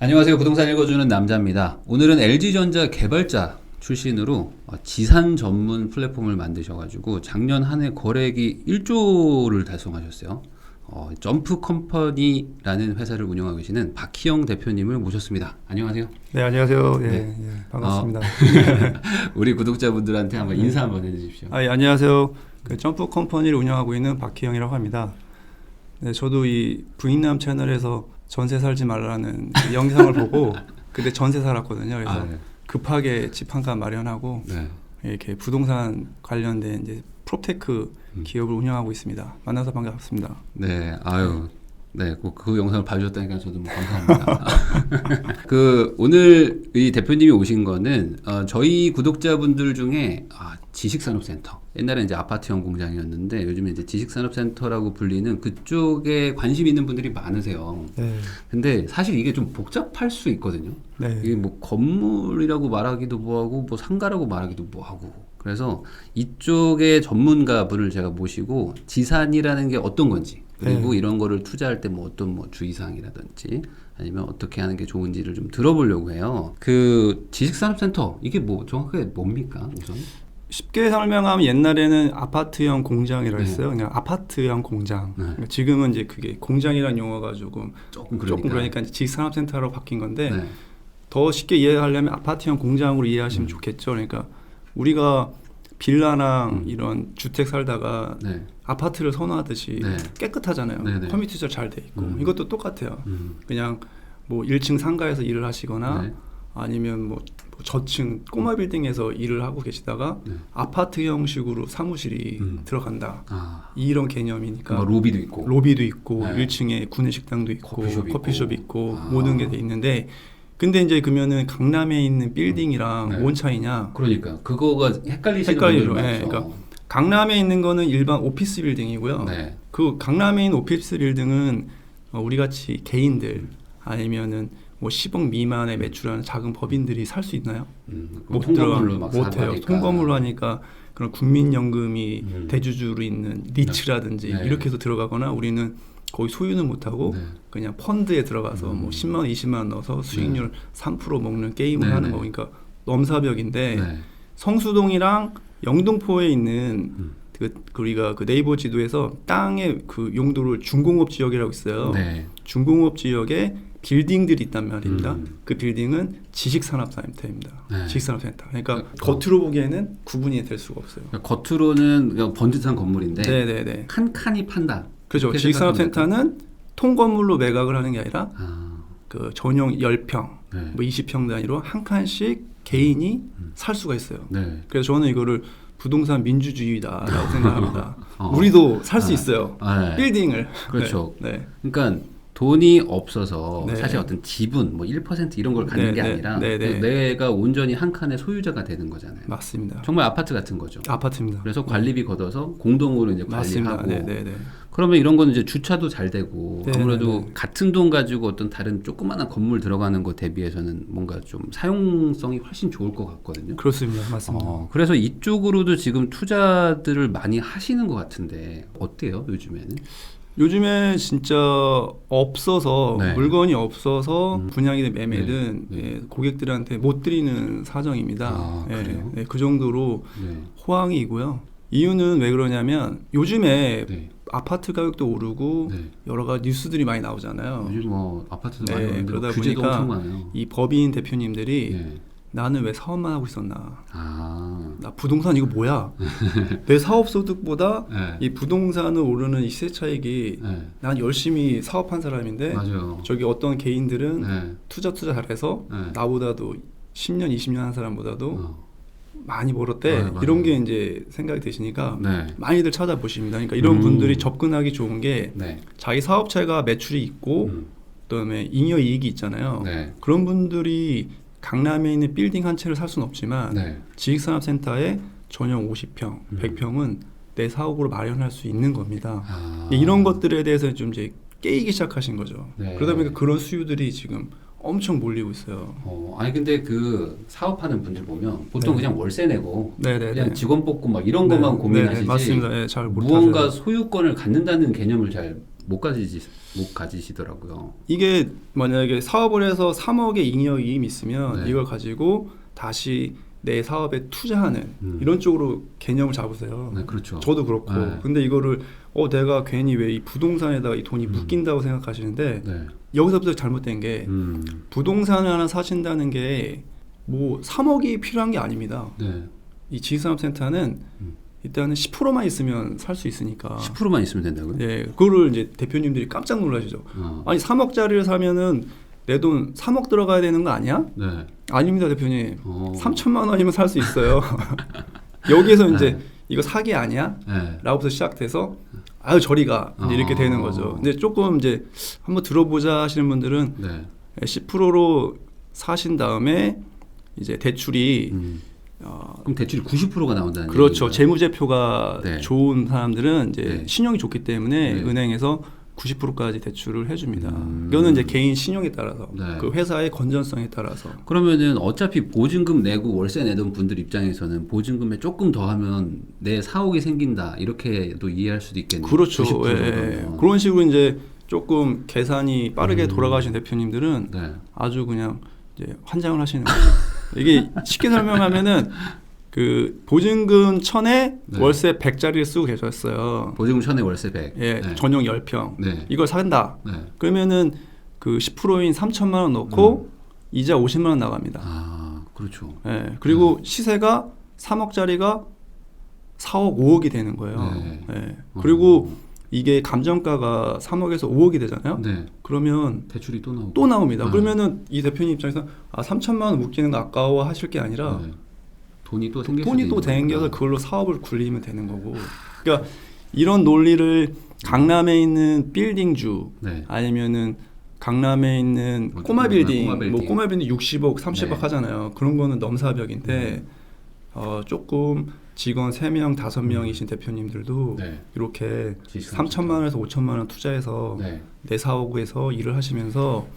안녕하세요. 부동산 읽어주는 남자입니다. 오늘은 LG전자 개발자 출신으로 지산 전문 플랫폼을 만드셔가지고 작년 한 해 거래액이 1조를 달성하셨어요. 점프 컴퍼니라는 회사를 운영하고 계시는 박희영 대표님을 모셨습니다. 안녕하세요. 네, 안녕하세요. 예, 네. 예, 반갑습니다. 우리 구독자분들한테 한번 인사 한번 해주십시오. 예, 안녕하세요. 그 점프 컴퍼니를 운영하고 있는 박희영이라고 합니다. 네, 저도 이 부인남 채널에서 전세 살지 말라는 그 영상을 보고 그때 전세 살았거든요. 그래서 네. 급하게 집 한 칸 마련하고 네. 이렇게 부동산 관련된 이제 프로테크 기업을 운영하고 있습니다. 만나서 반갑습니다. 네, 아유. 네, 그 영상을 봐주셨다니까 저도 뭐 감사합니다. 오늘 이 대표님이 오신 거는, 저희 구독자분들 중에, 지식산업센터. 옛날에 이제 아파트형 공장이었는데, 요즘에 이제 지식산업센터라고 불리는 그쪽에 관심 있는 분들이 많으세요. 네. 근데 사실 이게 좀 복잡할 수 있거든요. 네. 이게 뭐 건물이라고 말하기도 뭐하고, 뭐 상가라고 말하기도 뭐하고. 그래서 이쪽의 전문가분을 제가 모시고, 지산이라는 게 어떤 건지, 그리고 네. 이런 거를 투자할 때 뭐 어떤 뭐 주의사항이라든지 아니면 어떻게 하는 게 좋은지를 좀 들어보려고 해요. 그 지식산업센터 이게 뭐 정확하게 뭡니까 우선? 쉽게 설명하면 옛날에는 아파트형 공장이라 네. 했어요. 그냥 아파트형 공장. 네. 그러니까 지금은 이제 그게 공장이라는 용어가 조금 그러니까 이제 지식산업센터로 바뀐 건데 네. 더 쉽게 이해하려면 아파트형 공장으로 이해하시면 좋겠죠. 그러니까 우리가 빌라랑 이런 주택 살다가 네. 아파트를 선호하듯이 네. 깨끗하잖아요. 네네. 컴퓨터 잘 돼 있고 이것도 똑같아요. 그냥 뭐 1층 상가에서 일을 하시거나 네. 아니면 뭐 저층 꼬마 빌딩에서 일을 하고 계시다가 네. 아파트 형식으로 사무실이 들어간다. 이런 개념이니까 뭐 로비도 있고. 로비도 있고 네. 1층에 구내식당도 있고 커피숍 있고 모든 게 돼 있는데 근데 이제 그러면은 강남에 있는 빌딩이랑 네. 뭔 차이냐? 그러니까 그거가 헷갈리시는 헷갈리죠. 분들 네. 많죠. 그러니까 강남에 있는 거는 일반 오피스 빌딩이고요. 네. 그 강남에 있는 오피스 빌딩은 우리 같이 개인들 아니면은 뭐 10억 미만의 매출하는 작은 법인들이 살 수 있나요? 뭐 통건물로 막 못 해요. 하니까. 통건물로 하니까 그런 국민연금이 대주주로 있는 리츠라든지 네. 이렇게 해서 들어가거나 우리는 거의 소유는 못하고 네. 그냥 펀드에 들어가서 뭐 10만 원, 20만 원 넣어서 수익률 3% 먹는 게임을 네. 하는 거니까 넘사벽인데 네. 성수동이랑 영등포에 있는 그 우리가 그 네이버 지도에서 땅의 그 용도를 중공업 지역이라고 있어요. 네. 중공업 지역에 빌딩들이 있단 말입니다. 그 빌딩은 지식산업센터입니다. 네. 지식산업센터. 그러니까 겉으로 보기에는 구분이 될 수가 없어요. 그러니까 겉으로는 그냥 번듯한 건물인데 네네네. 한 칸이 판다. 그죠. 그렇게 지식산업센터는 통건물로 매각을 하는 게 아니라 아, 그 전용 10평, 네. 뭐 20평 단위로 한 칸씩 개인이 살 수가 있어요. 네. 그래서 저는 이거를 부동산 민주주의다라고 생각합니다. 어. 우리도 살 수 있어요. 네. 빌딩을. 그렇죠. 네. 그러니까 돈이 없어서 네. 사실 어떤 지분 뭐 1% 이런 걸 갖는 네, 게 네, 아니라 네, 네. 내가 온전히 한 칸의 소유자가 되는 거잖아요. 맞습니다. 정말 아파트 같은 거죠. 아파트입니다. 그래서 관리비 걷어서 공동으로 이제 맞습니다. 관리하고 네네네. 그러면 이런 거는 이제 주차도 잘 되고 네, 아무래도 네, 네. 같은 돈 가지고 어떤 다른 조그마한 건물 들어가는 것 대비해서는 뭔가 좀 사용성이 훨씬 좋을 것 같거든요. 그렇습니다. 맞습니다. 그래서 이쪽으로도 지금 투자들을 많이 하시는 것 같은데 어때요 요즘에는? 요즘에 진짜 없어서 네. 물건이 없어서 분양이든 매매든 네. 예, 고객들한테 못 드리는 사정입니다. 아, 그래요? 예, 그 정도로 네. 호황이고요. 이유는 왜 그러냐면 요즘에 네. 아파트 가격도 오르고 네. 여러 가지 뉴스들이 많이 나오잖아요. 요즘 뭐 아파트도 많이 네, 오는데 그러다 규제도 보니까 엄청 많아요. 이 법인 대표님들이 네. 나는 왜 사업만 하고 있었나? 아, 나 부동산 이거 뭐야? 내 사업 소득보다 네. 이 부동산을 오르는 이 시세 차익이 네. 난 열심히 사업한 사람인데 맞아요. 저기 어떤 개인들은 네. 투자 잘해서 네. 나보다도 10년, 20년 한 사람보다도 어. 많이 벌었대. 맞아요. 이런 게 이제 생각이 드시니까 네. 많이들 찾아보십니다. 그러니까 이런 분들이 접근하기 좋은 게 네. 자기 사업체가 매출이 있고 그다음에 잉여 이익이 있잖아요. 네. 그런 분들이 강남에 있는 빌딩 한 채를 살 수는 없지만 네. 지식산업센터에 전용 50평, 100평은 내 사업으로 마련할 수 있는 겁니다. 아. 이런 것들에 대해서 좀 이제 깨이기 시작하신 거죠. 네. 그러다 보니까 그런 수요들이 지금 엄청 몰리고 있어요. 아니 근데 그 사업하는 분들 보면 보통 네. 그냥 월세 내고 네네네. 그냥 직원 뽑고 막 이런 것만 고민하시지 맞습니다. 네, 잘 무언가 못하세요. 소유권을 갖는다는 개념을 잘 못 가지시더라고요. 이게 만약에 사업을 해서 3억의 잉여이익이 있으면 네. 이걸 가지고 다시 내 사업에 투자하는 이런 쪽으로 개념을 잡으세요. 네, 그렇죠. 저도 그렇고. 네. 근데 이거를 내가 괜히 왜 이 부동산에다가 이 돈이 묶인다고 생각하시는데 네. 여기서부터 잘못된 게 부동산을 하나 사신다는 게 뭐 3억이 필요한 게 아닙니다. 네. 이 지식산업센터는 일단은 10%만 있으면 살 수 있으니까. 10%만 있으면 된다고요? 네, 그거를 이제 대표님들이 깜짝 놀라시죠. 아니 3억짜리를 사면은 내 돈 3억 들어가야 되는 거 아니야? 네. 아닙니다, 대표님. 3천만 원이면 살 수 있어요. 여기에서 이제 네. 이거 사기 아니야? 네. 라고부터 시작돼서 아유 저리 가 이제 이렇게 되는 거죠. 근데 조금 이제 한번 들어보자 하시는 분들은 네. 10%로 사신 다음에 이제 대출이 그럼 대출이 90%가 나온다는 그렇죠. 얘기인가요? 재무제표가 네. 좋은 사람들은 이제 네. 신용이 좋기 때문에 네. 은행에서 90%까지 대출을 해줍니다. 이거는 이제 개인 신용에 따라서 네. 그 회사의 건전성에 따라서. 그러면은 어차피 보증금 내고 월세 내던 분들 입장에서는 보증금에 조금 더 하면 내 사옥이 생긴다 이렇게도 이해할 수도 있겠네요. 그렇죠. 90% 예, 정도면. 그런 식으로 이제 조금 계산이 빠르게 돌아가신 대표님들은 네. 아주 그냥 이제 환장을 하시는 거죠. 이게 쉽게 설명하면은 그 보증금 1000에 네. 월세 100짜리를 쓰고 계셨어요. 보증금 1000에 월세 100. 예, 네. 전용 10평. 네. 이걸 산다. 네. 그러면은 그 10%인 3천만 원 넣고 이자 50만 원 나갑니다. 아, 그렇죠. 예, 그리고 시세가 3억짜리가 4억, 5억이 되는 거예요. 네. 예, 그리고 이게 감정가가 3억에서 5억이 되잖아요. 네. 그러면 대출이 또 나오고. 또 나옵니다. 네. 그러면은 이 대표님 입장에서 3천만 원 묶이는 거 아까워 하실 게 아니라 네. 돈이 또 생길 돈이 수도 또 있는 댕겨서 거구나. 그걸로 사업을 굴리면 되는 거고. 그러니까 이런 논리를 강남에 있는 빌딩주 네. 아니면은 강남에 있는 뭐 꼬마 빌딩, 꼬마 빌딩. 뭐 꼬마 빌딩 60억, 30억 네. 하잖아요. 그런 거는 넘사벽인데 조금 직원 3명, 5명이신 대표님들도 네. 이렇게 지식산업 3천만 원에서 5천만 원 투자해서 네. 내 사옥에서 일을 하시면서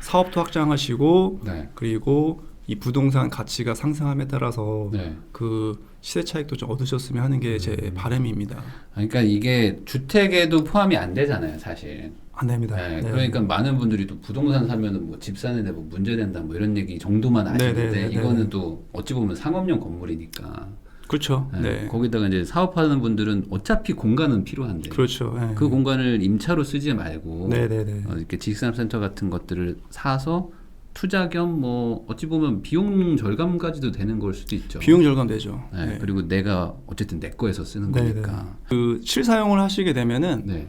사업도 확장하시고 네. 그리고 이 부동산 가치가 상승함에 따라서 네. 그 시세 차익도 좀 얻으셨으면 하는 게 제 바람입니다. 그러니까 이게 주택에도 포함이 안 되잖아요, 사실. 안 됩니다. 네, 네. 그러니까 많은 분들이 또 부동산 사면은 뭐 집 사는데 뭐 문제된다 뭐 이런 얘기 정도만 아시는데 네, 네, 이거는 네. 또 어찌 보면 상업용 건물이니까. 그렇죠. 네. 네. 거기다가 이제 사업하는 분들은 어차피 공간은 필요한데 그렇죠. 네. 그 공간을 임차로 쓰지 말고 네네네. 이렇게 지식산업센터 같은 것들을 사서 투자 겸 뭐 어찌 보면 비용 절감까지도 되는 걸 수도 있죠. 비용 절감되죠. 네, 네. 그리고 내가 어쨌든 내 거에서 쓰는 네네. 거니까. 그 실사용을 하시게 되면은 네.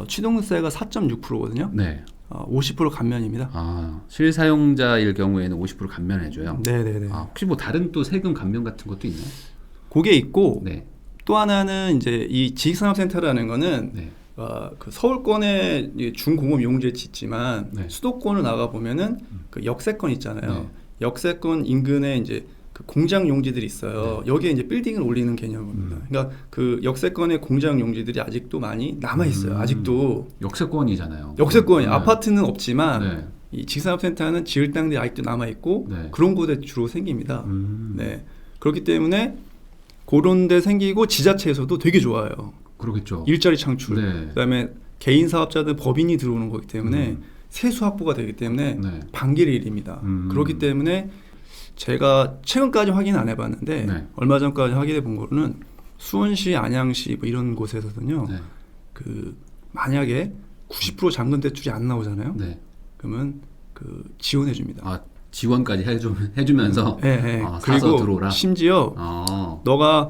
취득세가 4.6%거든요. 네. 50% 감면입니다. 아, 실사용자일 경우에는 50% 감면해줘요. 네네네. 아, 혹시 뭐 다른 또 세금 감면 같은 것도 있나요? 그게 있고 네. 또 하나는 이제 이 지식산업센터라는 거는 네. 그 서울권에 중공업 용지에 짓지만 네. 수도권을 나가 보면은 그 역세권 있잖아요. 네. 역세권 인근에 이제 그 공장 용지들이 있어요. 여기에 이제 빌딩을 올리는 개념입니다. 그러니까 그 역세권의 공장 용지들이 아직도 많이 남아 있어요. 아직도 역세권이잖아요. 역세권이 네. 아파트는 없지만 네. 이 지식산업센터는 지을 땅들이 아직도 남아 있고 네. 그런 곳에 주로 생깁니다. 네. 그렇기 때문에 그런 데 생기고 지자체에서도 되게 좋아요. 그러겠죠. 일자리 창출. 네. 그다음에 개인 사업자들 법인이 들어오는 거기 때문에 세수 확보가 되기 때문에 네. 반길의 일입니다. 그렇기 때문에 제가 최근까지 확인 안 해봤는데 네. 얼마 전까지 확인해 본 거로는 수원시, 안양시 뭐 이런 곳에서는요. 네. 그 만약에 90% 잔금 대출이 안 나오잖아요. 네. 그러면 그 지원해 줍니다. 아, 지원까지 해주면서 네, 네. 아, 사서 그리고 들어오라. 심지어 아, 너가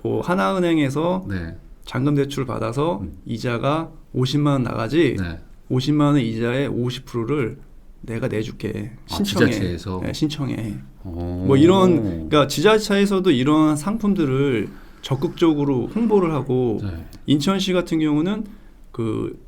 뭐 하나은행에서 네. 잔금 대출 받아서 이자가 50만 원 나가지 네. 50만 원 이자의 50%를 내가 내줄게. 신청해. 지자체에서? 네, 신청해. 오. 뭐 이런 그러니까 지자체에서도 이런 상품들을 적극적으로 홍보를 하고 네. 인천시 같은 경우는 그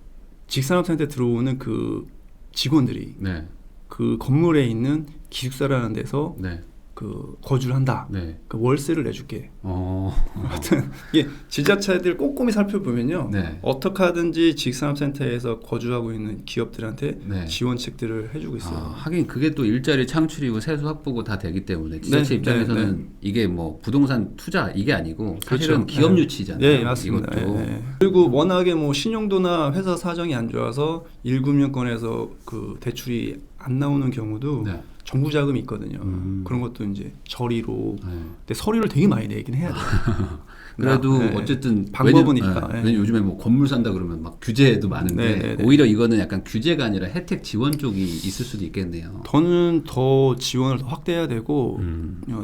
직산업센터에 들어오는 그 직원들이 네. 그 건물에 있는 기숙사라는 데서 네. 그 거주를 한다. 네. 그 월세를 내줄게. 어. 하여튼 이게 지자체들 꼼꼼히 살펴보면요. 네. 어떻게 하든지 지식산업센터에서 거주하고 있는 기업들한테 네. 지원책들을 해주고 있어요. 하긴 그게 또 일자리 창출이고 세수 확보고 다 되기 때문에 지자체 네, 입장에서는 이게 뭐 부동산 투자 이게 아니고 사실은 그렇죠. 기업 네. 유치잖아요. 네, 맞습니다. 이것도. 네. 그리고 워낙에 뭐 신용도나 회사 사정이 안 좋아서 1금융권에서 그 대출이 안 나오는 경우도 네. 정부 자금이 있거든요. 그런 것도 이제 저리로. 네. 근데 서류를 되게 많이 내긴 해야 돼요. 그래도 네. 어쨌든 방법이니까. 왜냐면 요즘에 뭐 건물 산다 그러면 막 규제도 많은데 네, 네, 네. 오히려 이거는 약간 규제가 아니라 혜택 지원 쪽이 있을 수도 있겠네요. 더는 더 지원을 더 확대해야 되고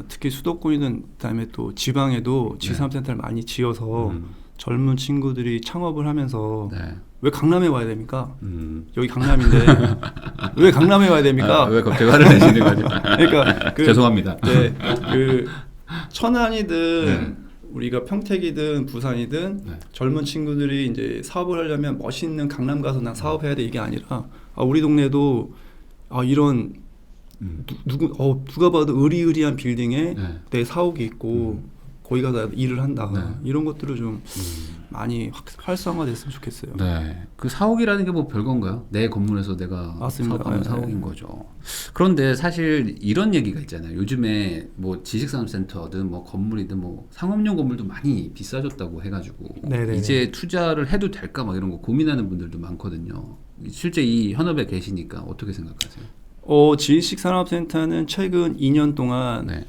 특히 수도권이든 그다음에 또 지방에도 지산센터를 많이 지어서 젊은 친구들이 창업을 하면서 네. 왜 강남에 와야 됩니까? 여기 강남인데 왜 강남에 와야 됩니까? 왜 갑자기 화를 내시는 거죠? 그러니까 죄송합니다. 네, 그 천안이든 네. 우리가 평택이든 부산이든 네. 젊은 친구들이 이제 사업을 하려면 멋있는 강남 가서 난 사업해야 돼 이게 아니라 우리 동네도 이런 누가 봐도 의리의리한 빌딩에 네. 내 사옥이 있고 거기 가서 일을 한다. 네. 이런 것들을 좀 많이 활성화됐으면 좋겠어요. 네, 그 사옥이라는 게 뭐 별건가요? 내 건물에서 내가 맞습니다. 사업하는 네. 사옥인 거죠. 그런데 사실 이런 얘기가 있잖아요. 요즘에 뭐 지식산업센터든 뭐 건물이든 뭐 상업용 건물도 많이 비싸졌다고 해가지고 네네네. 이제 투자를 해도 될까 막 이런 거 고민하는 분들도 많거든요. 실제 이 현업에 계시니까 어떻게 생각하세요? 지식산업센터는 최근 2년 동안 네,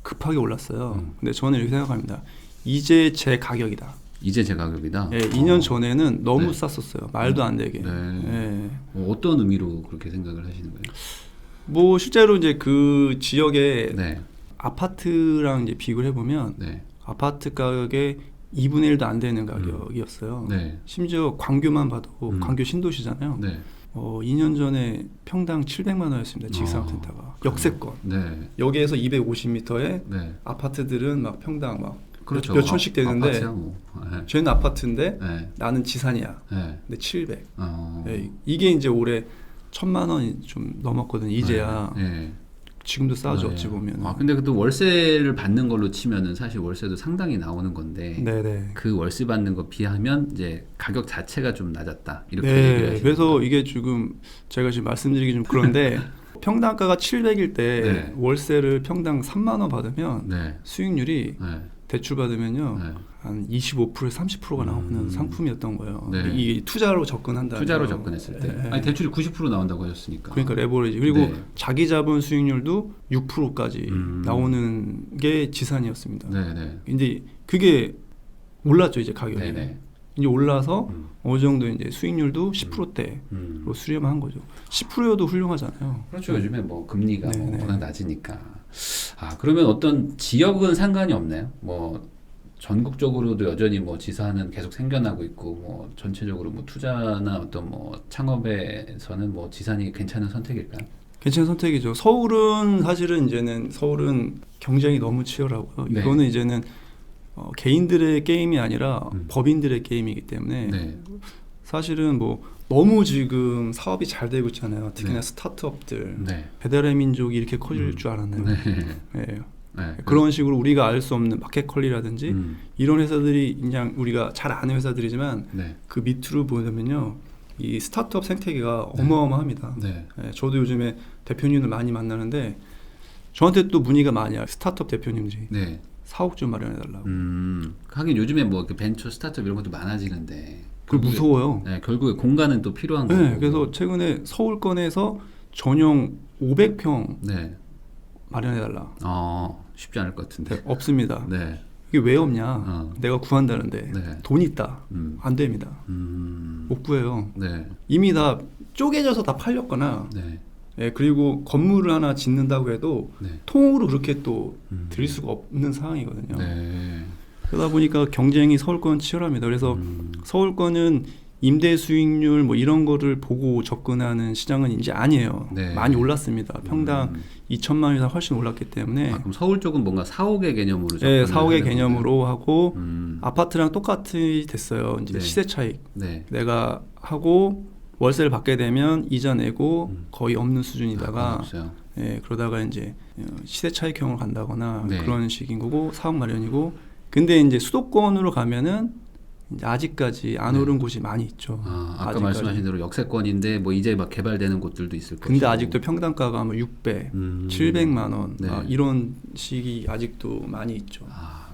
급하게 올랐어요. 근데 저는 이렇게 생각합니다. 이제 제 가격이다. 이제 제 가격이다. 예, 2년 전에는 너무 네. 쌌었어요. 말도 안 되게. 네. 예. 뭐 어떤 의미로 그렇게 생각을 하시는 거예요? 뭐 실제로 이제 그 지역에 네, 아파트랑 이제 비교를 해보면 네, 아파트 가격의 2분의 1도 안 되는 가격이었어요. 네, 심지어 광교만 봐도 광교 신도시잖아요. 네, 2년 전에 평당 700만 원이었습니다. 지식산업센터가 역세권. 네, 여기에서 250m에 네. 아파트들은 막 평당 막 그렇죠. 몇 천씩 되는데 아파트야, 뭐. 네. 쟤는 아파트인데 네. 나는 지산이야. 네. 근데 700. 어. 이게 이제 올해 1,000만 원이 좀 넘었거든요. 이제야. 네. 지금도 싸죠. 네. 어찌 보면. 근데 또 월세를 받는 걸로 치면은 사실 월세도 상당히 나오는 건데 네네. 그 월세 받는 거 비하면 이제 가격 자체가 좀 낮았다 이렇게 얘기를 네. 하시는 그래서 거예요. 이게 지금 제가 지금 말씀드리기 좀 그런데 평당가가 700일 때 네. 월세를 평당 3만 원 받으면 네. 수익률이 네. 대출 받으면요. 네. 한 25%에서 30%가 나오는 상품이었던 거예요. 네. 이 투자로 접근한다. 투자로 접근했을 때 네. 아니 대출이 90% 나온다고 하셨으니까. 그러니까 레버리지. 그리고 네. 자기 자본 수익률도 6%까지 나오는 게 지산이었습니다. 네, 네. 이제 그게 올랐죠, 이제 가격이. 네, 네. 이제 올라서 어느 정도 이제 수익률도 10%대로 수렴한 거죠. 10%여도 훌륭하잖아요. 그렇죠. 요즘에 뭐 금리가 네, 뭐 네. 워낙 낮으니까. 그러면 어떤 지역은 상관이 없나요? 뭐 전국적으로도 여전히 뭐 지사는 계속 생겨나고 있고 뭐 전체적으로 뭐 투자나 어떤 뭐 창업에서는 뭐 지산이 괜찮은 선택일까요? 괜찮은 선택이죠. 사실은 이제는 서울은 경쟁이 너무 치열하고요. 네. 이거는 이제는 개인들의 게임이 아니라 법인들의 게임이기 때문에 네. 사실은 뭐 너무 지금 사업이 잘 되고 있잖아요. 특히나 네. 스타트업들. 네. 배달의 민족이 이렇게 커질 줄 알았는데 예. 네. 그런 식으로 우리가 알 수 없는 마켓컬리라든지 이런 회사들이 그냥 우리가 잘 아는 회사들이지만 네. 그 밑으로 보면요 이 스타트업 생태계가 어마어마합니다. 네. 예, 저도 요즘에 대표님을 많이 만나는데 저한테 또 문의가 많이 와요. 스타트업 대표님들이 네. 사옥 좀 마련해달라고. 하긴 요즘에 뭐 이렇게 벤처 스타트업 이런 것도 많아지는데 그 무서워요. 네, 결국에 공간은 또 필요한 거고. 네, 그래서 최근에 서울권에서 전용 500평 네. 마련해달라. 쉽지 않을 것 같은데. 네, 없습니다. 네. 이게 왜 없냐? 내가 구한다는데 네. 돈 있다. 안 됩니다. 못 구해요. 네. 이미 다 쪼개져서 다 팔렸거나 네. 예, 그리고 건물을 하나 짓는다고 해도 네. 통으로 그렇게 또 드릴 수가 없는 상황이거든요. 네. 그러다 보니까 경쟁이 서울권 치열합니다. 그래서 서울권은 임대 수익률 뭐 이런 거를 보고 접근하는 시장은 이제 아니에요. 네. 많이 올랐습니다. 평당 2천만 원 이상 훨씬 올랐기 때문에 그럼 서울 쪽은 뭔가 사옥의 개념으로 네, 접근을 사옥의 하는 개념으로 하고 건가요? 아파트랑 똑같이 됐어요. 이제 네. 시세 차익. 네. 내가 하고 월세를 받게 되면 이자 내고 거의 없는 수준이다가 없어요. 예, 그러다가 이제 시세 차익형으로 간다거나 네. 그런 식인 거고 사업 마련이고. 근데 이제 수도권으로 가면은 이제 아직까지 안 네. 오른 곳이 많이 있죠. 아까 아직까지. 말씀하신 대로 역세권인데 뭐 이제 막 개발되는 곳들도 있을 것이고. 근데 아직도 평당가가 뭐 600, 700만 원 네. 이런 식이 아직도 많이 있죠.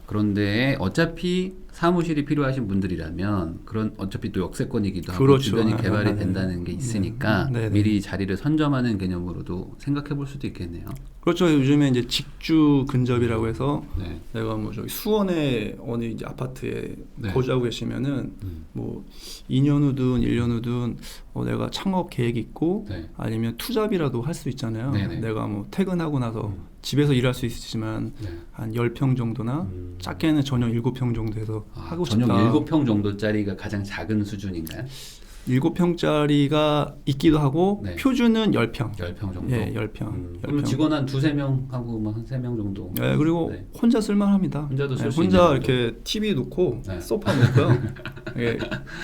그런데 어차피 사무실이 필요하신 분들이라면 그런 어차피 또 역세권이기도 하고 그렇죠. 주변이 개발이 네. 된다는 게 있으니까 네. 미리 자리를 선점하는 개념으로도 생각해 볼 수도 있겠네요. 그렇죠. 요즘에 이제 직주 근접이라고 해서 네. 내가 뭐 저기 수원에 어느 이제 아파트에 네. 거주하고 계시면은 뭐 2년 후든 1년 후든 내가 창업 계획이 있고 네. 아니면 투잡이라도 할 수 있잖아요. 네네. 내가 뭐 퇴근하고 나서 집에서 일할 수 있지만 네. 한 10평 정도나 작게는 전용 7평 정도 해서 하고 싶다. 전용 7평 정도짜리가 가장 작은 수준인가요? 7평짜리가 있기도 하고 네. 표준은 10평. 10평 정도? 예, 10평. 그럼 직원 한 2-3명 하고 뭐 한 3명 정도? 네, 그리고 네. 혼자 쓸만합니다. 혼자도 쓸 수 혼자 있는 이렇게 TV 놓고 네. 소파 놓고요. 예,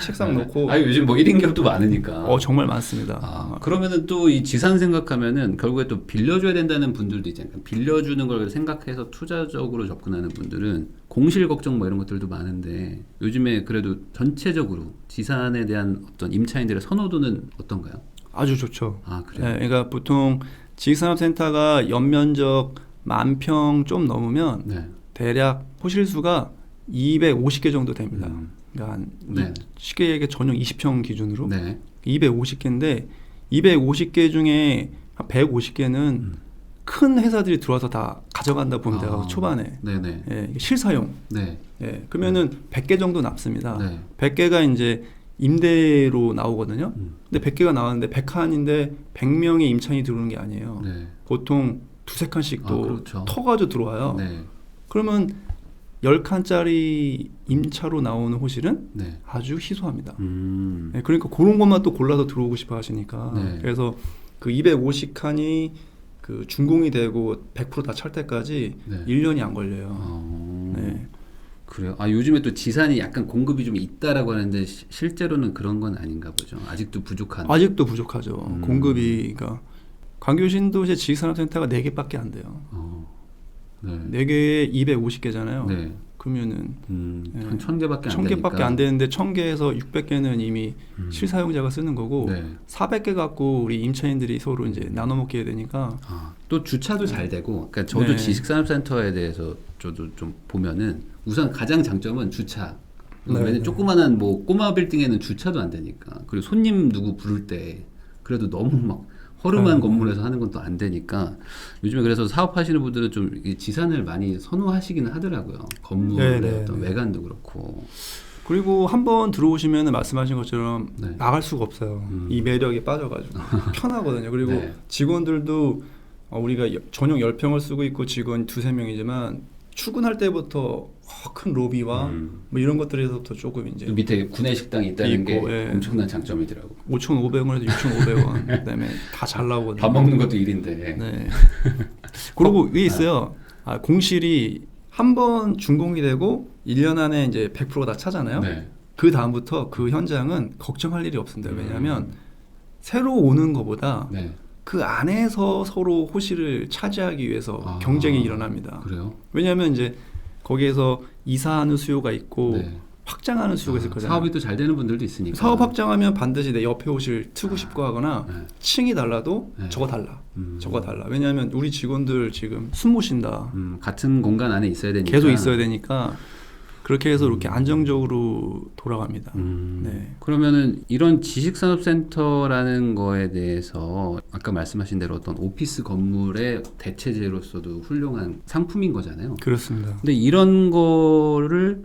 책상 놓고. 요즘 뭐 1인 겹도 많으니까. 정말 많습니다. 그러면은 또 이 지산 생각하면은 결국에 또 빌려줘야 된다는 분들도 있잖아요. 빌려주는 걸 생각해서 투자적으로 접근하는 분들은 공실 걱정 뭐 이런 것들도 많은데 요즘에 그래도 전체적으로 지산에 대한 어떤 임차인들의 선호도는 어떤가요? 아주 좋죠. 그래요? 네, 그러니까 보통 지식산업센터가 연면적 10,000평 좀 넘으면 네. 대략 호실수가 250개 정도 됩니다. 그러니까 한 네. 쉽게 얘기해 전용 20평 기준으로 네. 250개인데 250개 중에 한 150개는 큰 회사들이 들어와서 다 가져간다 보면 돼요. 초반에. 네네. 예, 이게 실사용. 네. 예, 그러면은 100개 정도 남습니다. 네. 100개가 이제 임대로 나오거든요. 근데 100개가 나왔는데 100칸인데 100명의 임차인이 들어오는 게 아니에요. 네. 보통 두세 칸씩 또 그렇죠. 터가지고 들어와요. 네. 그러면 10칸짜리 임차로 나오는 호실은 네. 아주 희소합니다. 네, 그러니까 그런 것만 또 골라서 들어오고 싶어 하시니까. 네. 그래서 그 250칸이 그 준공이 되고 100% 다 찰 때까지 네. 1년이 안 걸려요. 네. 그래요? 요즘에 또 지산이 약간 공급이 좀 있다라고 하는데 실제로는 그런 건 아닌가 보죠. 아직도 부족한. 아직도 부족하죠. 공급이. 그러니까 광교 신도시의 지식산업센터가 4개밖에 안 돼요. 네. 4개에 250개잖아요. 네. 그러면은 한 1,000개밖에 안 1,000개밖에 안 되는데 1,000개에서 600개는 이미 실사용자가 쓰는 거고 네. 400개 갖고 우리 임차인들이 서로 이제 나눠 먹게 되니까. 또 주차도 잘 되고, 그러니까 저도 네. 지식산업센터에 대해서 저도 좀 보면은 우선 가장 장점은 주차. 네, 왜냐면 네. 조그만한 뭐 꼬마 빌딩에는 주차도 안 되니까. 그리고 손님 누구 부를 때 그래도 너무 막 허름한 건물에서 하는 건 또 안 되니까 요즘에 그래서 사업하시는 분들은 좀 이 지산을 많이 선호하시기는 하더라고요. 건물의 네, 네, 어떤 네. 외관도 그렇고. 그리고 한번 들어오시면 말씀하신 것처럼 네. 나갈 수가 없어요. 이 매력에 빠져가지고 편하거든요. 그리고 네. 직원들도 우리가 전용 10평을 쓰고 있고 직원 2-3명이지만 출근할 때부터 큰 로비와 뭐 이런 것들에서부터 조금 이제 밑에 구내식당이 있다는 있고, 게 예. 엄청난 장점이더라고. 5,500원에서 6,500원 그다음에 다 잘 나오거든요. 밥 먹는 것도 일인데. 네. 그리고 위에 있어요. 공실이 한 번 준공이 되고 1년 안에 이제 100%다 차잖아요. 네. 그 다음부터 그 현장은 걱정할 일이 없습니다. 왜냐하면 새로 오는 것보다 네. 그 안에서 서로 호실을 차지하기 위해서 경쟁이 일어납니다. 그래요? 왜냐하면 이제 거기에서 이사하는 수요가 있고 네. 확장하는 수요가 있을 거잖아요. 사업이 또 잘 되는 분들도 있으니까. 사업 확장하면 반드시 내 옆에 호실 트고 싶고 하거나 네. 층이 달라도 네. 저거 달라. 저거 달라. 왜냐하면 우리 직원들 지금 숨 못 쉰다. 같은 공간 안에 있어야 되니까. 계속 있어야 되니까 그렇게 해서 이렇게 안정적으로 돌아갑니다. 네. 그러면은 이런 지식산업센터라는 거에 대해서 아까 말씀하신 대로 어떤 오피스 건물의 대체제로서도 훌륭한 상품인 거잖아요. 그렇습니다. 근데 이런 거를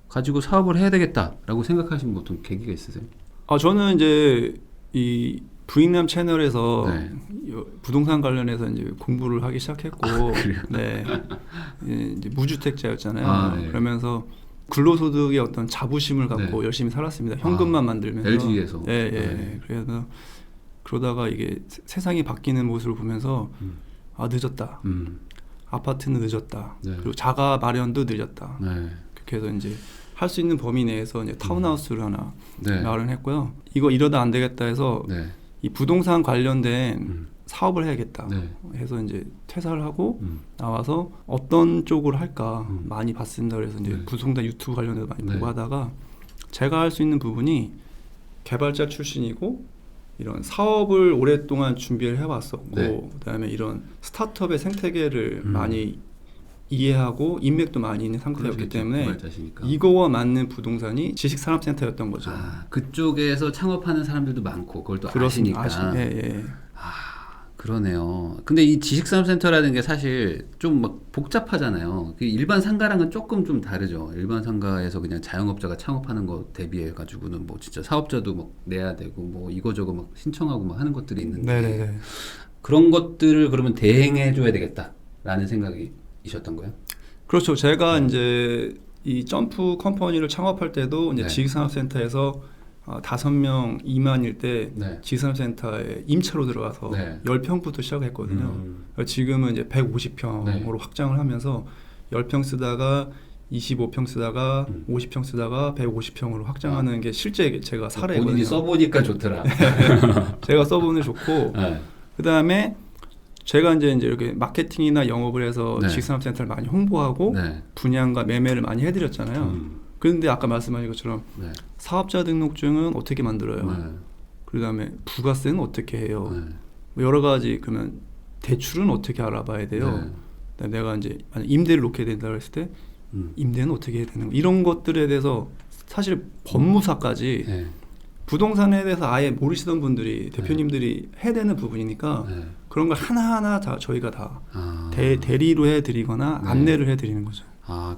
가지고 사업을 해야 되겠다라고 생각하신 보통 계기가 있으세요? 저는 이제 이 부익남 채널에서 네. 부동산 관련해서 이제 공부를 하기 시작했고, 네, 이제 무주택자였잖아요. 네. 그러면서 근로소득의 어떤 자부심을 갖고 열심히 살았습니다. 현금만 만들면서. LG에서. 네, 네. 그래서 그러다가 이게 세상이 바뀌는 모습을 보면서 늦었다. 아파트는 늦었다. 네. 그리고 자가 마련도 늦었다. 네. 그렇게 해서 이제 할 수 있는 범위 내에서 이제 타운하우스를 하나 네. 마련했고요. 이거 이러다 안 되겠다 해서 네. 이 부동산 관련된 사업을 해야겠다 네. 해서 이제 퇴사를 하고 나와서 어떤 쪽으로 할까 많이 봤습니다. 그래서 이제 네. 부동산 유튜브 관련해서 많이 네. 보고 하다가 제가 할 수 있는 부분이 개발자 출신이고 이런 사업을 오랫동안 준비를 해왔었고 네. 그다음에 이런 스타트업의 생태계를 많이 이해하고 인맥도 많이 있는 상태였기 그러시겠죠. 때문에 개발자시니까. 이거와 맞는 부동산이 지식산업센터였던 거죠. 그쪽에서 창업하는 사람들도 많고 그걸 또 그렇습니다. 아시니까. 예. 그러네요. 근데 이 지식산업센터라는 게 사실 좀 막 복잡하잖아요. 그 일반 상가랑은 조금 좀 다르죠. 일반 상가에서 그냥 자영업자가 창업하는 거 대비해 가지고는 뭐 진짜 사업자도 막 내야 되고 뭐 이거저거 막 신청하고 막 하는 것들이 있는데 네네네. 그런 것들을 그러면 대행해 줘야 되겠다라는 생각이셨던 거예요? 그렇죠. 제가 이제 이 점프 컴퍼니를 창업할 때도 이제 네. 지식산업센터에서 5명 2만일 때 네. 지식산업센터에 임차로 들어가서 네. 10평부터 시작했거든요. 지금은 이제 150평으로 네. 확장을 하면서 10평 쓰다가 25평 쓰다가 50평 쓰다가 150평으로 확장하는 게 실제 제가 사례거든요. 본인이 써보니까 좋더라. 제가 써보는 좋고 네. 그다음에 제가 이제 이렇게 마케팅이나 영업을 해서 네. 지식산업센터를 많이 홍보하고 네. 분양과 매매를 많이 해드렸잖아요. 그런데 아까 말씀하신 것처럼 네. 사업자 등록증은 어떻게 만들어요? 네. 그다음에 부가세는 어떻게 해요? 네. 뭐 여러 가지 그러면 대출은 어떻게 알아봐야 돼요? 네. 그다음에 내가 이제 만약 임대를 놓게 된다고 했을 때 임대는 어떻게 해야 되는 거 이런 것들에 대해서 사실 법무사까지 네. 부동산에 대해서 아예 모르시던 분들이 대표님들이 해야 되는 부분이니까 네. 그런 걸 하나하나 다 저희가 다 아. 대리로 해드리거나 네. 안내를 해드리는 거죠.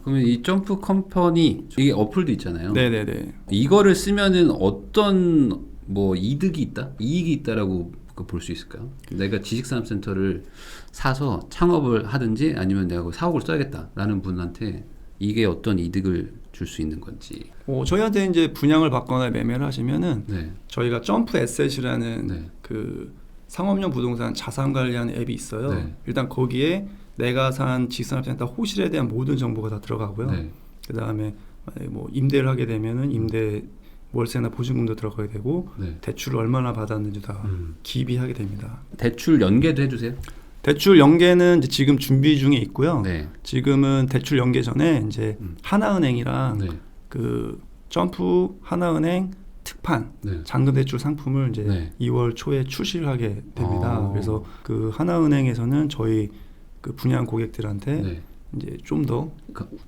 그러면 이 점프 컴퍼니 이게 어플도 있잖아요. 네네네. 이거를 쓰면은 어떤 뭐 이득이 있다, 이익이 있다라고 볼 수 있을까요? 내가 지식산업센터를 사서 창업을 하든지 아니면 내가 그 사업을 써야겠다라는 분한테 이게 어떤 이득을 줄 수 있는 건지. 저희한테 이제 분양을 받거나 매매를 하시면은 네. 저희가 점프 에셋이라는 네. 그 상업용 부동산 자산 관리하는 앱이 있어요. 네. 일단 거기에 내가 산 지식산업센터 호실에 대한 모든 정보가 다 들어가고요. 네. 그 다음에 뭐 임대를 하게 되면은 임대 월세나 보증금도 들어가게 되고 네. 대출을 얼마나 받았는지 다 기비하게 됩니다. 대출 연계도 해주세요. 대출 연계는 이제 지금 준비 중에 있고요. 네. 지금은 대출 연계 전에 이제 하나은행이랑 네. 그 점프 하나은행 특판 네. 잔금대출 상품을 이제 네. 2월 초에 출시를 하게 됩니다. 그래서 그 하나은행에서는 저희 그 분양 고객들한테 네. 이제 좀 더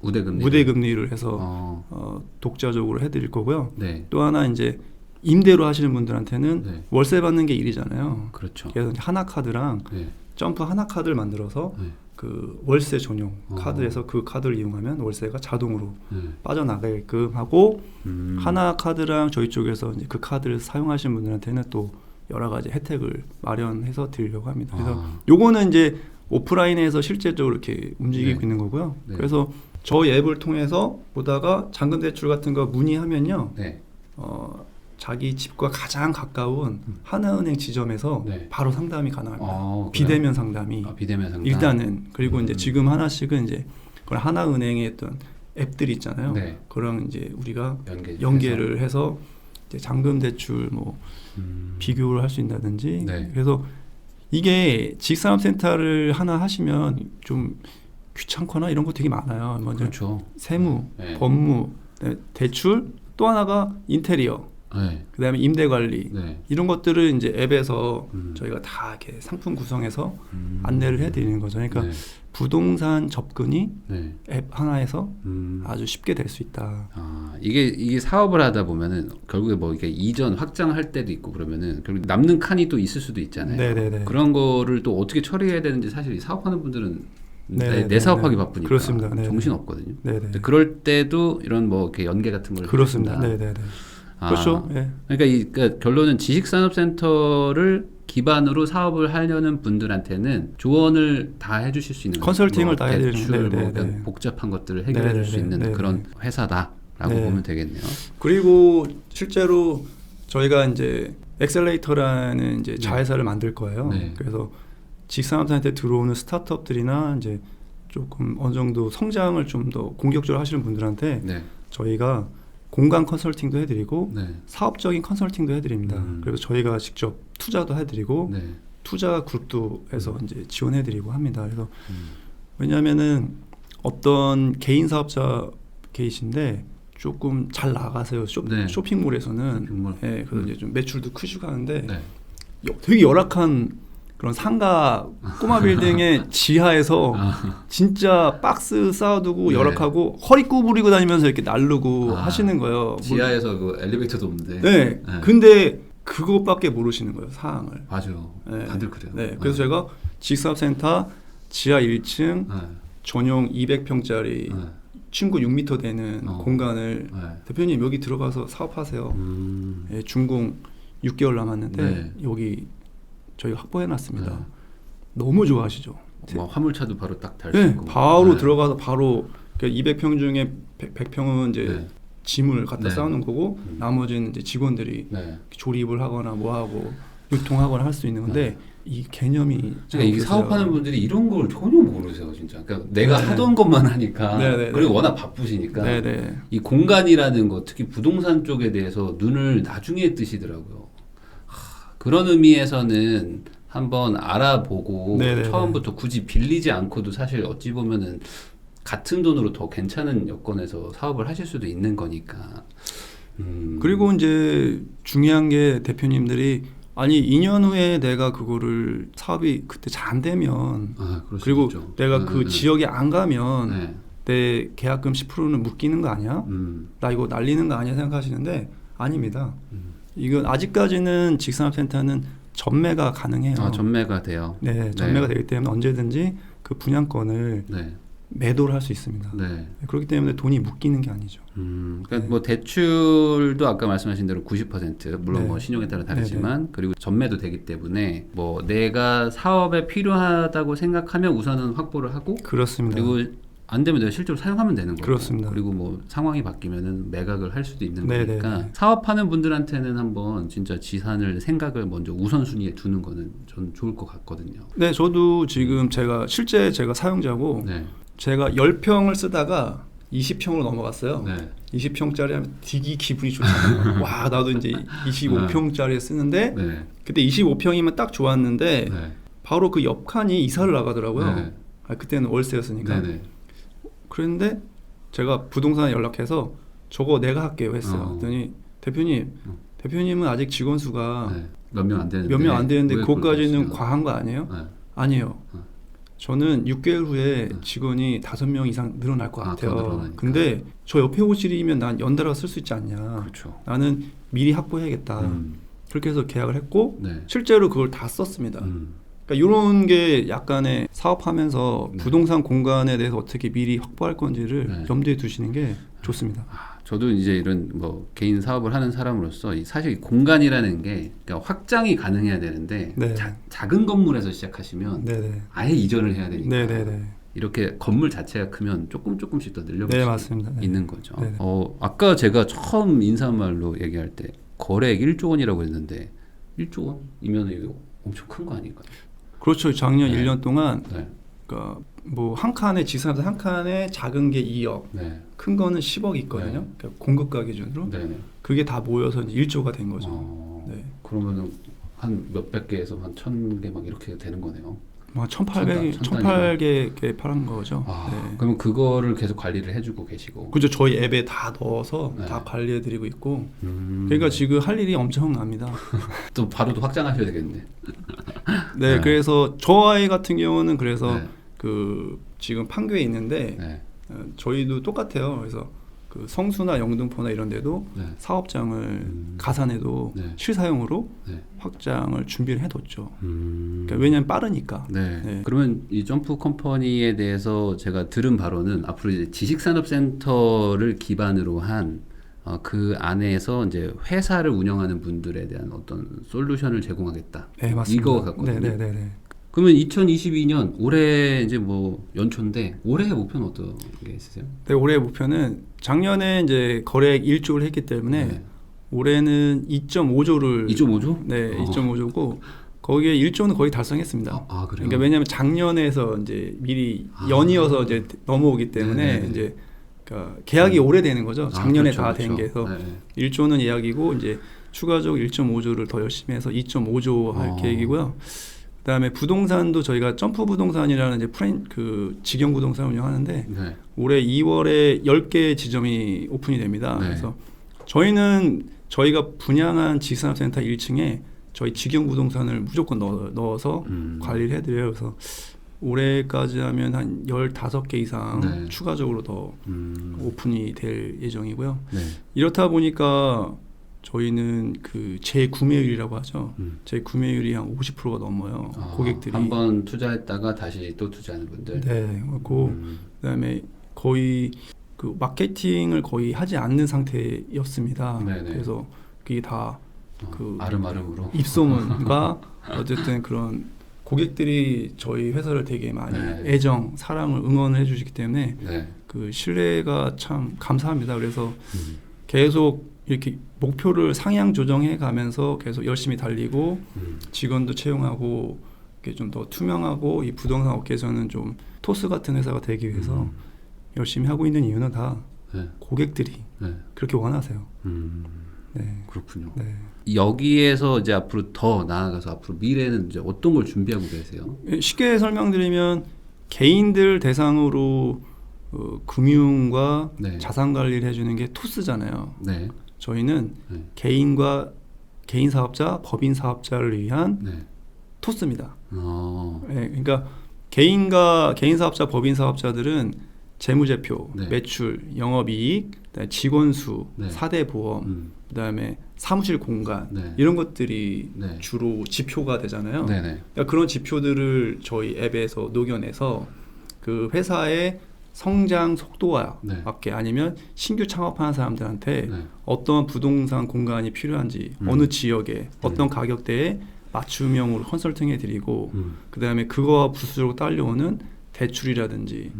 우대금리. 무대금리를 해서 독자적으로 해드릴 거고요. 네. 또 하나 이제 임대로 하시는 분들한테는 네. 월세 받는 게 일이잖아요. 그렇죠. 그래서 이제 하나카드랑 네. 점프 하나카드를 만들어서 네. 그 월세 전용 카드에서 그 카드를 이용하면 월세가 자동으로 네. 빠져나가게끔 하고 하나카드랑 저희 쪽에서 이제 그 카드를 사용하시는 분들한테는 또 여러 가지 혜택을 마련해서 드리려고 합니다. 그래서 요거는 이제 오프라인에서 실제적으로 이렇게 움직이고 네. 있는 거고요. 네. 그래서 저희 앱을 통해서 보다가 잔금대출 같은 거 문의하면요. 네. 자기 집과 가장 가까운 하나은행 지점에서 네. 바로 상담이 가능합니다. 그래요? 비대면 상담이 비대면 상담. 일단은 그리고 이제 지금 하나씩은 이제 그런 하나은행의 어떤 앱들이 있잖아요. 네. 그런 이제 우리가 연계해서. 연계를 해서 이제 잔금대출 뭐 비교를 할 수 있다든지 네. 그래서 이게 지식산업센터를 하나 하시면 좀 귀찮거나 이런 거 되게 많아요. 먼저 그렇죠. 세무, 네. 법무, 대출, 또 하나가 인테리어, 네. 그다음에 임대 관리 네. 이런 것들을 이제 앱에서 저희가 다 이렇게 상품 구성해서 안내를 해드리는 거죠. 그러니까 네. 부동산 접근이 네. 앱 하나에서 아주 쉽게 될 수 있다. 이게 사업을 하다 보면은 결국에 뭐 이게 이전 확장할 때도 있고 그러면은 결국 남는 칸이 또 있을 수도 있잖아요. 네네네. 그런 거를 또 어떻게 처리해야 되는지 사실 이 사업하는 분들은 네네네. 내 사업하기 바쁘니까 그렇습니다. 네네. 정신 없거든요. 네네. 근데 그럴 때도 이런 뭐 이렇게 연계 같은 걸 그렇습니다. 해준다. 네네네. 그렇죠. 예. 그러니까 결론은 지식산업센터를 기반으로 사업을 하려는 분들한테는 조언을 다 해주실 수 있는 컨설팅을 다 해드리는 대출, 뭐 네네네. 그러니까 복잡한 것들을 해결해 줄 수 네네네. 있는 네네. 그런 회사다라고 네. 보면 되겠네요. 그리고 실제로 저희가 이제 엑셀레이터라는 이제 자회사를 만들 거예요. 네. 그래서 지식산업센터에 들어오는 스타트업들이나 이제 조금 어느 정도 성장을 좀 더 공격적으로 하시는 분들한테 네. 저희가 공간 컨설팅도 해드리고 네. 사업적인 컨설팅도 해드립니다. 그래서 저희가 직접 투자도 해드리고 네. 투자 그룹도 해서 이제 지원해드리고 합니다. 그래서 왜냐하면은 어떤 개인 사업자 계신데 조금 잘 나가세요. 네. 쇼핑몰에서는. 쇼핑몰. 예, 그래서 이제 좀 매출도 크시고 하는데 네. 되게 열악한 그런 상가 꼬마 빌딩의 지하에서 진짜 박스 쌓아두고 네. 열악하고 허리 구부리고 다니면서 이렇게 나르고 아, 하시는 거예요. 지하에서 그 엘리베이터도 없는데. 네. 네. 근데 그것밖에 모르시는 거예요, 사항을. 맞아요. 네. 다들 그래요. 네. 그래서 제가 직사업센터 지하 1층 네. 전용 200평짜리 네. 층고 6m 되는 공간을 네. 대표님 여기 들어가서 사업하세요. 예, 준공 6개월 남았는데 네. 여기 저희가 확보해놨습니다. 네. 너무 좋아하시죠? 뭐 화물차도 바로 딱 달 수 네, 있고. 바로 네. 들어가서 바로 200평 중에 100평은 이제 네. 짐을 갖다 네. 쌓아놓은 거고 나머지는 이제 직원들이 네. 조립을 하거나 뭐 하고 유통하거나 할 수 있는 건데 이 개념이 그러니까 이게 없으세요. 사업하는 분들이 이런 걸 전혀 모르세요, 진짜. 그러니까 내가 네. 하던 것만 하니까. 네, 네, 그리고 네. 워낙 바쁘시니까. 네네. 이 공간이라는 거, 특히 부동산 쪽에 대해서 눈을 나중에 뜨시더라고요. 그런 의미에서는 한번 알아보고 네네네. 처음부터 굳이 빌리지 않고도 사실 어찌 보면은 같은 돈으로 더 괜찮은 여건에서 사업을 하실 수도 있는 거니까. 그리고 이제 중요한 게 대표님들이 아니 2년 후에 내가 그거를 사업이 그때 잘 안 되면 그럴 수 그리고 있죠. 내가 그 지역에 안 가면 네. 내 계약금 10%는 묶이는 거 아니야? 나 이거 날리는 거 아니야 생각하시는데 아닙니다. 이건 아직까지는 직산업센터는 전매가 가능해요. 전매가 돼요. 네, 전매가 네. 되기 때문에 언제든지 그 분양권을 네. 매도를 할 수 있습니다. 네. 그렇기 때문에 돈이 묶이는 게 아니죠. 그러니까 네. 뭐 대출도 아까 말씀하신 대로 90% 물론 네. 뭐 신용에 따라 다르지만 그리고 전매도 되기 때문에 뭐 내가 사업에 필요하다고 생각하면 우선은 확보를 하고 그렇습니다. 그리고 안 되면 내가 실제로 사용하면 되는 거고 그렇습니다. 그리고 뭐 상황이 바뀌면은 매각을 할 수도 있는 네네네. 거니까 사업하는 분들한테는 한번 진짜 지산을 생각을 먼저 우선순위에 두는 거는 전 좋을 것 같거든요. 네, 저도 지금 실제 제가 사용자고 네. 제가 10평을 쓰다가 20평으로 넘어갔어요. 네. 20평짜리 하면 되게 기분이 좋잖아요. 와, 나도 이제 25평짜리 쓰는데 네. 그때 25평이면 딱 좋았는데 네. 바로 그 옆 칸이 이사를 나가더라고요. 네. 그때는 월세였으니까. 네네. 그런데 제가 부동산에 연락해서 저거 내가 할게요 했어요. 그랬더니 대표님은 아직 직원 수가 네. 몇 명 안 되는데 몇 명 안 되는데 왜 그걸 그것까지는 그러시나? 과한 거 아니에요? 네. 아니에요. 저는 6개월 후에 직원이 5명 이상 늘어날 것 더 같아요. 늘어나니까. 근데 저 옆에 호실이면 난 연달아 쓸 수 있지 않냐. 그렇죠. 나는 미리 확보해야겠다. 그렇게 해서 계약을 했고 네. 실제로 그걸 다 썼습니다. 그러니까 이런 게 약간의 사업하면서 네. 부동산 공간에 대해서 어떻게 미리 확보할 건지를 네. 염두에 두시는 게 좋습니다. 저도 이제 이런 뭐 개인 사업을 하는 사람으로서 사실 이 공간이라는 게 그러니까 확장이 가능해야 되는데 네. 작은 건물에서 시작하시면 네네. 아예 이전을 해야 되니까 네네네. 이렇게 건물 자체가 크면 조금씩 더 늘려볼 네, 수 맞습니다. 네. 있는 거죠. 네네. 아까 제가 처음 인사말로 얘기할 때 거래액 1조 원이라고 했는데 1조 원이면 이거 엄청 큰 거 아닌가요? 그렇죠. 작년 네. 1년 동안 네. 그러니까 뭐 한 칸에 지산하면서 한 칸에 작은 게 2억, 네. 큰 거는 10억 있거든요. 네. 그러니까 공급가 기준으로 네네. 그게 다 모여서 이제 1조가 된 거죠. 네. 그러면은 한 몇백 개에서 한 1,000개 막 이렇게 되는 거네요. 뭐 1,800, 천 단위로. 1,800개 팔은 거죠. 네. 그러면 그거를 계속 관리를 해주고 계시고. 그죠. 저희 앱에 다 넣어서 네. 다 관리해드리고 있고. 그러니까 지금 할 일이 엄청납니다. 또 바로 또 확장하셔야 되겠네. 네, 네. 그래서 저 아이 같은 경우는 그래서 네. 그 지금 판교에 있는데 네. 저희도 똑같아요. 그래서 그 성수나 영등포나 이런 데도 네. 사업장을 가산해도 네. 실사용으로 네. 확장을 준비를 해뒀죠. 그러니까 왜냐하면 빠르니까. 네. 네. 그러면 이 점프 컴퍼니에 대해서 제가 들은 바로는 앞으로 이제 지식산업센터를 기반으로 한 그 안에서 이제 회사를 운영하는 분들에 대한 어떤 솔루션을 제공하겠다. 네, 맞습니다. 이거 같거든요. 네네네. 그러면 2022년 올해 이제 뭐 연초인데 올해의 목표는 어떤 게 있으세요? 네, 올해 목표는 작년에 이제 거래액 1조를 했기 때문에 네. 올해는 2.5조를 2.5조? 네, 2.5조고 거기에 1조는 거의 달성했습니다. 그래요? 그러니까 왜냐하면 작년에서 이제 미리 연이어서 이제 넘어오기 때문에 네네네. 이제 그러니까 계약이 오래되는 거죠. 작년에 그렇죠, 다 된 게 그렇죠. 해서 네. 1조는 예약이고 이제 추가적으로 1.5조를 더 열심히 해서 2.5조 할 계획이고요. 그다음에 부동산도 저희가 점프 부동산이라는 이제 그 직영 부동산을 운영하는데 네. 올해 2월에 10개 지점이 오픈이 됩니다. 네. 그래서 저희가 분양한 지산업센터 1층에 저희 직영 부동산을 무조건 넣어서 관리를 해드려요. 그래서 올해까지 하면 한 15개 이상 네. 추가적으로 더 오픈이 될 예정이고요. 네. 이렇다 보니까 저희는 그 재구매율이라고 하죠. 재구매율이 한 50%가 넘어요. 고객들이 한번 투자했다가 다시 또 투자하는 분들. 네, 그다음에 거의 그 마케팅을 거의 하지 않는 상태였습니다. 네네. 그래서 그게 다 그 아름아름으로 입소문과 어쨌든 그런 고객들이 저희 회사를 되게 많이 네. 애정, 사랑을 응원을 해주시기 때문에 네. 그 신뢰가 참 감사합니다. 그래서 계속 이렇게 목표를 상향 조정해 가면서 계속 열심히 달리고 직원도 채용하고 이렇게 좀 더 투명하고 이 부동산 업계에서는 좀 토스 같은 회사가 되기 위해서 열심히 하고 있는 이유는 다 네. 고객들이 네. 그렇게 원하세요. 네. 그렇군요. 네. 여기에서 이제 앞으로 더 나아가서 앞으로 미래는 이제 어떤 걸 준비하고 계세요? 쉽게 설명드리면 개인들 대상으로 금융과 네. 자산 관리를 해주는 게 토스잖아요. 네. 저희는 네. 개인 사업자, 법인 사업자를 위한 네. 토스입니다. 네, 그러니까 개인 사업자, 법인 사업자들은 재무제표, 네. 매출, 영업이익, 직원 수, 네. 4대 보험, 그다음에 사무실 공간 네. 이런 것들이 네. 주로 지표가 되잖아요. 네네. 그러니까 그런 지표들을 저희 앱에서 녹여내서 그 회사의 성장 속도와 네. 맞게 아니면 신규 창업하는 사람들한테 네. 어떤 부동산 공간이 필요한지 어느 지역에 어떤 가격대에 맞춤형으로 컨설팅해드리고 그다음에 그거와 부수적으로 딸려오는 대출이라든지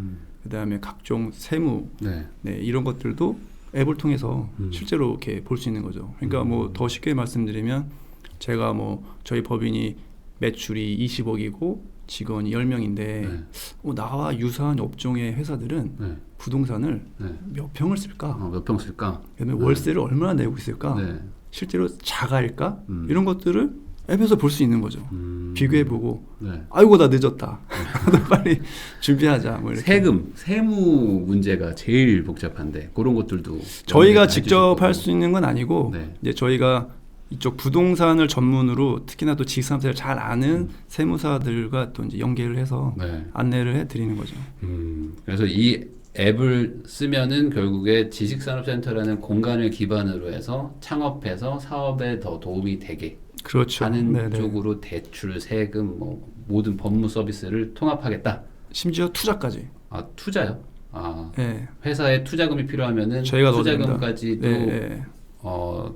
그다음에 각종 세무 네. 네, 이런 것들도 앱을 통해서 실제로 이렇게 볼 수 있는 거죠. 그러니까 뭐 더 쉽게 말씀드리면 제가 뭐 저희 법인이 매출이 20억이고 직원이 10명인데 네. 나와 유사한 업종의 회사들은 네. 부동산을 네. 몇 평을 쓸까? 몇 평 쓸까? 그다음에 월세를 얼마나 내고 있을까? 네. 실제로 자가일까? 이런 것들을 앱에서 볼 수 있는 거죠. 비교해보고 네. 아이고 나 늦었다. 빨리 준비하자. 뭐 이렇게. 세무 문제가 제일 복잡한데 그런 것들도 저희가 연결해 직접 주실 할 거고. 수 있는 건 아니고 네. 이제 저희가 이쪽 부동산을 전문으로 특히나 또 지상세를 잘 아는 세무사들과 또 이제 연계를 해서 네. 안내를 해드리는 거죠. 그래서 이 앱을 쓰면은 결국에 지식산업센터라는 공간을 기반으로 해서 창업해서 사업에 더 도움이 되게 그렇죠. 하는 네네. 쪽으로 대출, 세금, 뭐 모든 법무 서비스를 통합하겠다. 심지어 투자까지. 아 투자요? 아 네. 회사에 투자금이 필요하면은 저희가 투자금까지도 네, 네.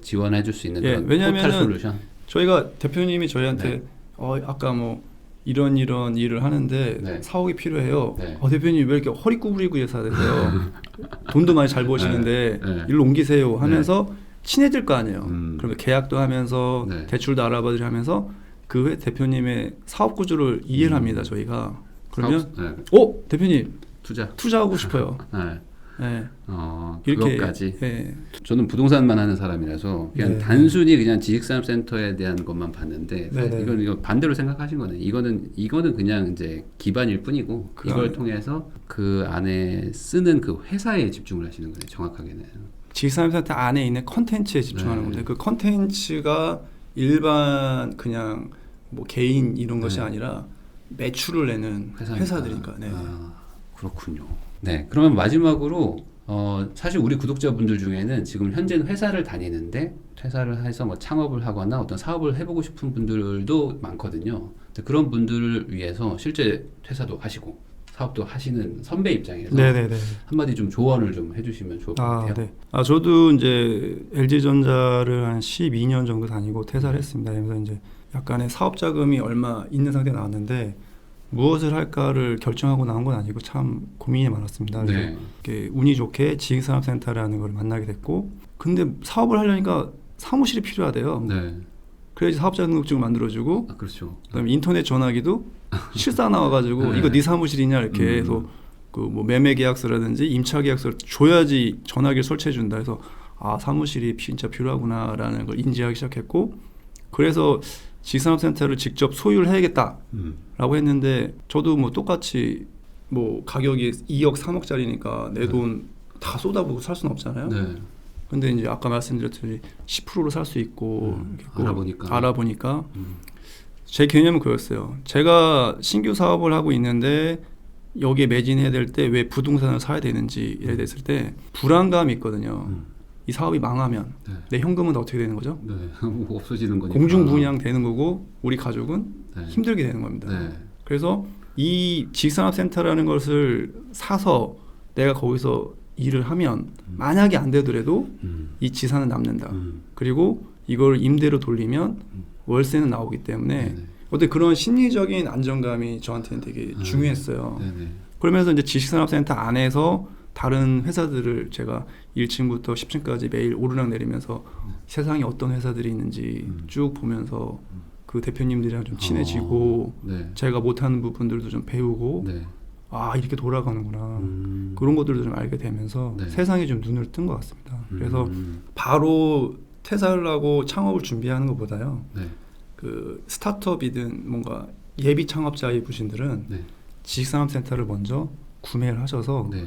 지원해줄 수 있는 예, 그런 왜냐하면은 포털 솔루션. 저희가 대표님이 저희한테 네. 아까 뭐 이런 일을 하는데 네. 4억이 필요해요. 네. 대표님 왜 이렇게 허리 구부리고 회사 되세요? 돈도 많이 잘 버시는데 네. 네. 일로 옮기세요 하면서 친해질 거 아니에요. 그러면 계약도 하면서 네. 대출도 알아봐드리 하면서 그 대표님의 사업 구조를 이해를 합니다. 저희가 그러면 대표님 투자하고 싶어요. 네. 네. 이렇게 그것까지. 네. 저는 부동산만 하는 사람이라서 그냥 네. 단순히 그냥 지식산업센터에 대한 것만 봤는데 네. 이건 반대로 생각하신 거네. 이거는 그냥 이제 기반일 뿐이고 이걸 통해서 그 안에 쓰는 그 회사에 집중을 하시는 거네. 정확하게는. 지식산업센터 안에 있는 컨텐츠에 집중하는 네. 겁니다. 그 컨텐츠가 일반 그냥 뭐 개인 이런 것이 아니라 매출을 내는 회사들이니까. 네. 그렇군요. 네, 그러면 마지막으로 사실 우리 구독자분들 중에는 지금 현재는 회사를 다니는데 퇴사를 해서 뭐 창업을 하거나 어떤 사업을 해보고 싶은 분들도 많거든요. 그런 분들을 위해서 실제 퇴사도 하시고 사업도 하시는 선배 입장에서 네네네. 한마디 좀 조언을 좀 해주시면 좋을 것 같아요. 네. 저도 이제 LG전자를 한 12년 정도 다니고 퇴사를 했습니다. 그래서 이제 약간의 사업 자금이 얼마 있는 상태에 나왔는데 무엇을 할까를 결정하고 나온 건 아니고 참 고민이 많았습니다. 네. 이렇게 운이 좋게 지식산업센터라는 걸 만나게 됐고, 근데 사업을 하려니까 사무실이 필요하대요. 네. 그래야지 사업자 등록증을 만들어주고, 그렇죠. 그다음에 인터넷 전화기도 실사 나와가지고 네. 이거 네 사무실이냐 이렇게 해서 그 뭐 매매 계약서라든지 임차 계약서를 줘야지 전화기를 설치해준다 해서 사무실이 진짜 필요하구나라는 걸 인지하기 시작했고, 그래서 지식산업센터를 직접 소유를 해야겠다라고 음. 했는데 저도 뭐 똑같이 뭐 가격이 2억 3억짜리니까 내 돈 다 쏟아부고 살 수는 없잖아요. 네. 근데 이제 아까 말씀드렸듯이 10%로 살 수 있고 이렇게 알아보니까 제 개념은 그였어요. 제가 신규 사업을 하고 있는데 여기에 매진해야 될 때 왜 부동산을 사야 되는지에 됐을 때 불안감이 있거든요. 이 사업이 망하면 네. 내 현금은 어떻게 되는 거죠? 네. 없어지는 거니까. 공중분양 되는 거고 우리 가족은 네. 힘들게 되는 겁니다. 네. 그래서 이 지식산업센터라는 것을 사서 내가 거기서 일을 하면 만약에 안 되더라도 이 지산은 남는다. 그리고 이걸 임대로 돌리면 월세는 나오기 때문에 네네. 어때 그런 심리적인 안정감이 저한테는 되게 중요했어요. 네네. 그러면서 이제 지식산업센터 안에서 다른 회사들을 제가 1층부터 10층까지 매일 오르락 내리면서 세상에 어떤 회사들이 있는지 쭉 보면서 그 대표님들이랑 좀 친해지고 네. 제가 못하는 부분들도 좀 배우고 네. 아 이렇게 돌아가는구나 그런 것들도 좀 알게 되면서 네. 세상에 좀 눈을 뜬 것 같습니다. 그래서 바로 퇴사를 하고 창업을 준비하는 것보다요. 네. 그 스타트업이든 뭔가 예비 창업자의 분들은 네. 지식산업센터를 먼저 구매를 하셔서 네.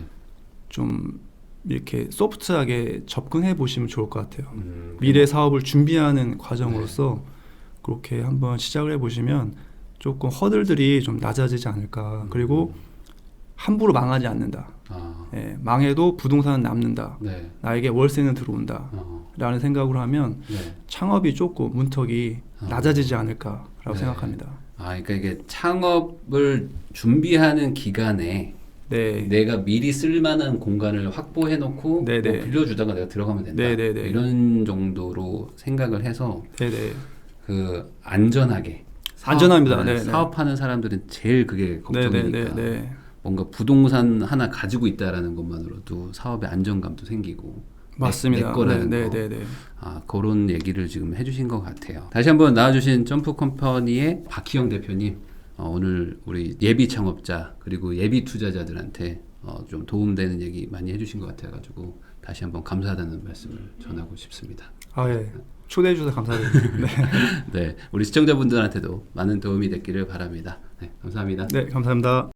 좀 이렇게 소프트하게 접근해 보시면 좋을 것 같아요. 미래 사업을 준비하는 과정으로서 그렇게 한번 시작을 해보시면 조금 허들들이 좀 낮아지지 않을까. 그리고 함부로 망하지 않는다. 아. 예, 망해도 부동산은 남는다. 네. 나에게 월세는 들어온다. 라는 생각으로 하면 네. 창업이 조금 문턱이 낮아지지 않을까라고 네. 생각합니다. 아, 그러니까 이게 창업을 준비하는 기간에 네. 내가 미리 쓸만한 공간을 확보해놓고 뭐 네네. 빌려주다가 내가 들어가면 된다. 네네네. 이런 정도로 생각을 해서 네네. 그 안전하게 안전합니다. 네네. 사업하는 사람들은 제일 그게 걱정이니까 네네네. 뭔가 부동산 하나 가지고 있다라는 것만으로도 사업의 안정감도 생기고 맞습니다. 내 거라는 거. 네네네. 아, 그런 얘기를 지금 해주신 것 같아요. 다시 한번 나와주신 점프컴퍼니의 박희영 대표님, 오늘 우리 예비 창업자 그리고 예비 투자자들한테 좀 도움되는 얘기 많이 해주신 것 같아가지고 다시 한번 감사하다는 말씀을 전하고 싶습니다. 아 예. 초대해 주셔서 감사드립니다. 네. 네, 우리 시청자분들한테도 많은 도움이 됐기를 바랍니다. 네, 감사합니다. 네, 감사합니다.